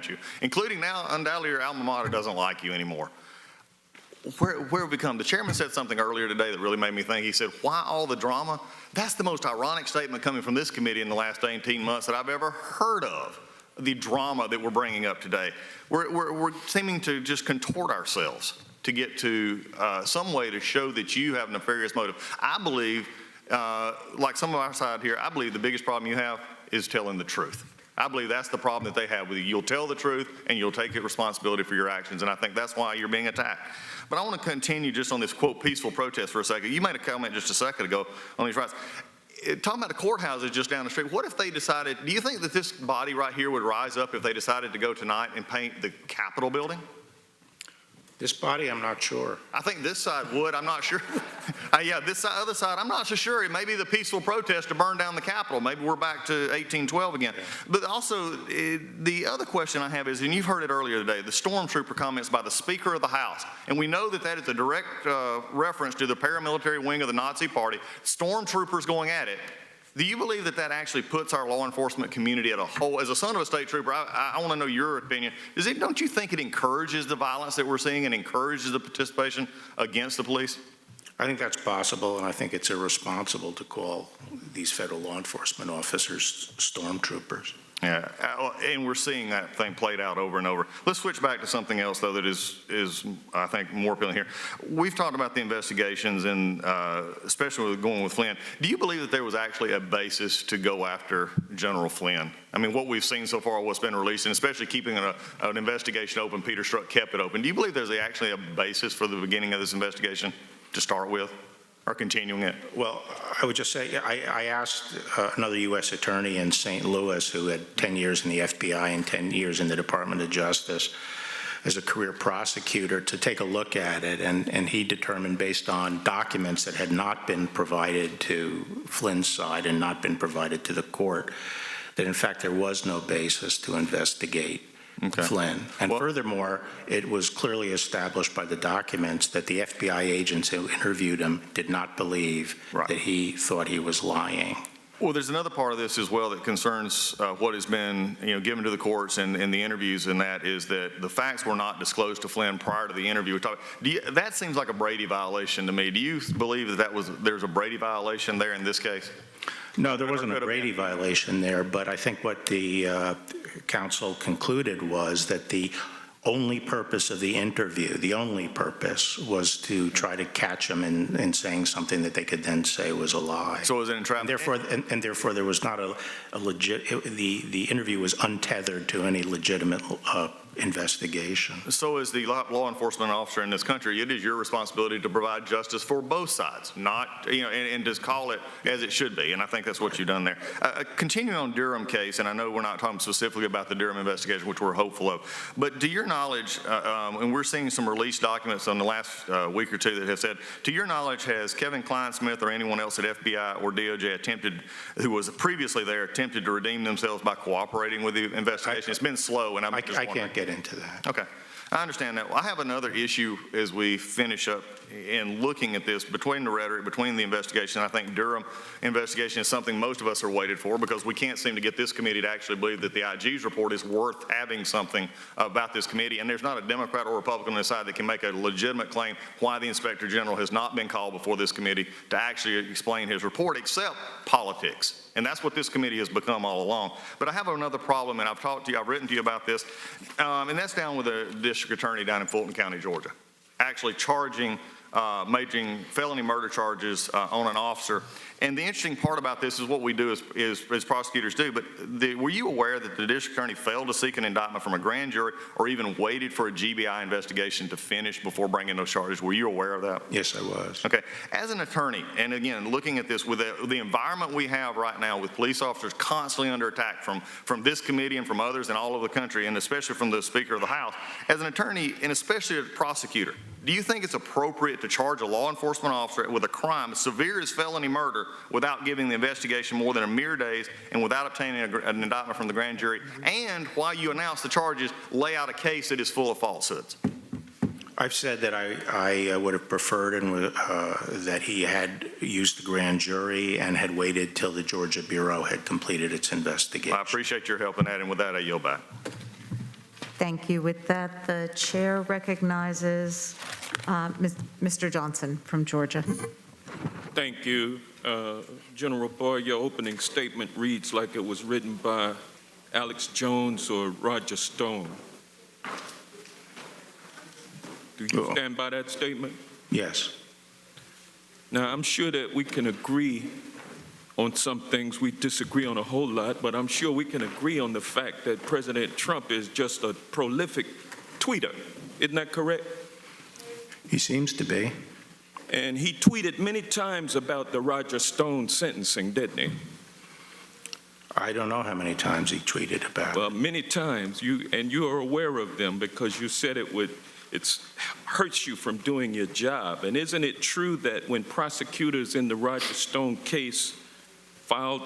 at you, including now undoubtedly your alma mater doesn't like you anymore. Where have we come? The chairman said something earlier today that really made me think. He said, why all the drama? That's the most ironic statement coming from this committee in the last 18 months that I've ever heard of, the drama that we're bringing up today. We're seeming to just contort ourselves to get to some way to show that you have a nefarious motive. I believe, like some of our side here, I believe the biggest problem you have is telling the truth. I believe that's the problem that they have with you. You'll tell the truth and you'll take responsibility for your actions, and I think that's why you're being attacked. But I want to continue just on this, quote, peaceful protest for a second. You made a comment just a second ago on these rights. Talking about the courthouses just down the street, what if they decided, do you think that this body right here would rise up if they decided to go tonight and paint the Capitol building? This body, I'm not sure. I think this side would. I'm not sure. Yeah, this side, other side, I'm not so sure. It may be the peaceful protest to burn down the Capitol. Maybe we're back to 1812 again. Yeah. But also, the other question I have is, and you've heard it earlier today, the stormtrooper comments by the Speaker of the House. And we know that that is a direct reference to the paramilitary wing of the Nazi Party. Stormtroopers going at it. Do you believe that that actually puts our law enforcement community at a whole? As a son of a state trooper, I want to know your opinion. Don't you think it encourages the violence that we're seeing and encourages the participation against the police? I think that's possible, and I think it's irresponsible to call these federal law enforcement officers stormtroopers. Yeah, and we're seeing that thing played out over and over. Let's switch back to something else, though, that is I think, more appealing here. We've talked about the investigations, and especially with going with Flynn. Do you believe that there was actually a basis to go after General Flynn? I mean, what we've seen so far, what's been released, and especially keeping an investigation open, Peter Strzok kept it open. Do you believe there's actually a basis for the beginning of this investigation to start with? Or continuing it? Well, I would just say, I asked another U.S. attorney in St. Louis who had 10 years in the FBI and 10 years in the Department of Justice as a career prosecutor to take a look at it, and he determined, based on documents that had not been provided to Flynn's side and not been provided to the court, that in fact there was no basis to investigate Flynn. And furthermore, it was clearly established by the documents that the FBI agents who interviewed him did not believe that he thought he was lying. Well, there's another part of this as well that concerns what has been given to the courts and the interviews, and that is that the facts were not disclosed to Flynn prior to the interview. That seems like a Brady violation to me. Do you believe that there's a Brady violation there in this case? No, there wasn't a Brady violation there, but I think what the counsel concluded was that the only purpose of the interview, the only purpose, was to try to catch him in saying something that they could then say was a lie. So was it entrapment? And therefore there was not a legit, the interview was untethered to any legitimate investigation. So as the law enforcement officer in this country, it is your responsibility to provide justice for both sides, not, and just call it as it should be. And I think that's what you've done there. Continuing on Durham case, and I know we're not talking specifically about the Durham investigation, which we're hopeful of, but to your knowledge, and we're seeing some released documents on the last week or two that have said, to your knowledge, has Kevin Kleinsmith or anyone else at FBI or DOJ who was previously there, attempted to redeem themselves by cooperating with the investigation? It's been slow, and I can't get into that. Okay. I understand that. Well, I have another issue as we finish up in looking at this between the rhetoric, between the investigation. I think Durham investigation is something most of us are waited for, because we can't seem to get this committee to actually believe that the IG's report is worth having something about this committee. And there's not a Democrat or Republican on the side that can make a legitimate claim why the Inspector General has not been called before this committee to actually explain his report, except politics. And that's what this committee has become all along. But I have another problem, and I've talked to you, I've written to you about this, and that's down with the district attorney down in Fulton County, Georgia, actually making felony murder charges on an officer. And the interesting part about this is what we do as prosecutors do, but were you aware that the district attorney failed to seek an indictment from a grand jury or even waited for a GBI investigation to finish before bringing those charges? Were you aware of that? Yes, I was. Okay. As an attorney, and again, looking at this with the environment we have right now with police officers constantly under attack from this committee and from others and all over the country, and especially from the Speaker of the House, as an attorney and especially as a prosecutor, do you think it's appropriate to charge a law enforcement officer with a crime as severe as felony murder without giving the investigation more than a mere days and without obtaining an indictment from the grand jury, and while you announce the charges, lay out a case that is full of falsehoods? I've said that I would have preferred that he had used the grand jury and had waited till the Georgia Bureau had completed its investigation. I appreciate your help in that, and with that, I yield back. Thank you. With that, the chair recognizes Mr. Johnson from Georgia. Thank you. General Barr, your opening statement reads like it was written by Alex Jones or Roger Stone. Do you stand by that statement? Yes. Now, I'm sure that we can agree on some things. We disagree on a whole lot, but I'm sure we can agree on the fact that President Trump is just a prolific tweeter. Isn't that correct? He seems to be. And he tweeted many times about the Roger Stone sentencing, didn't he? I don't know how many times he tweeted about it. Well, many times. You are aware of them because you said it hurts you from doing your job. And isn't it true that when prosecutors in the Roger Stone case filed an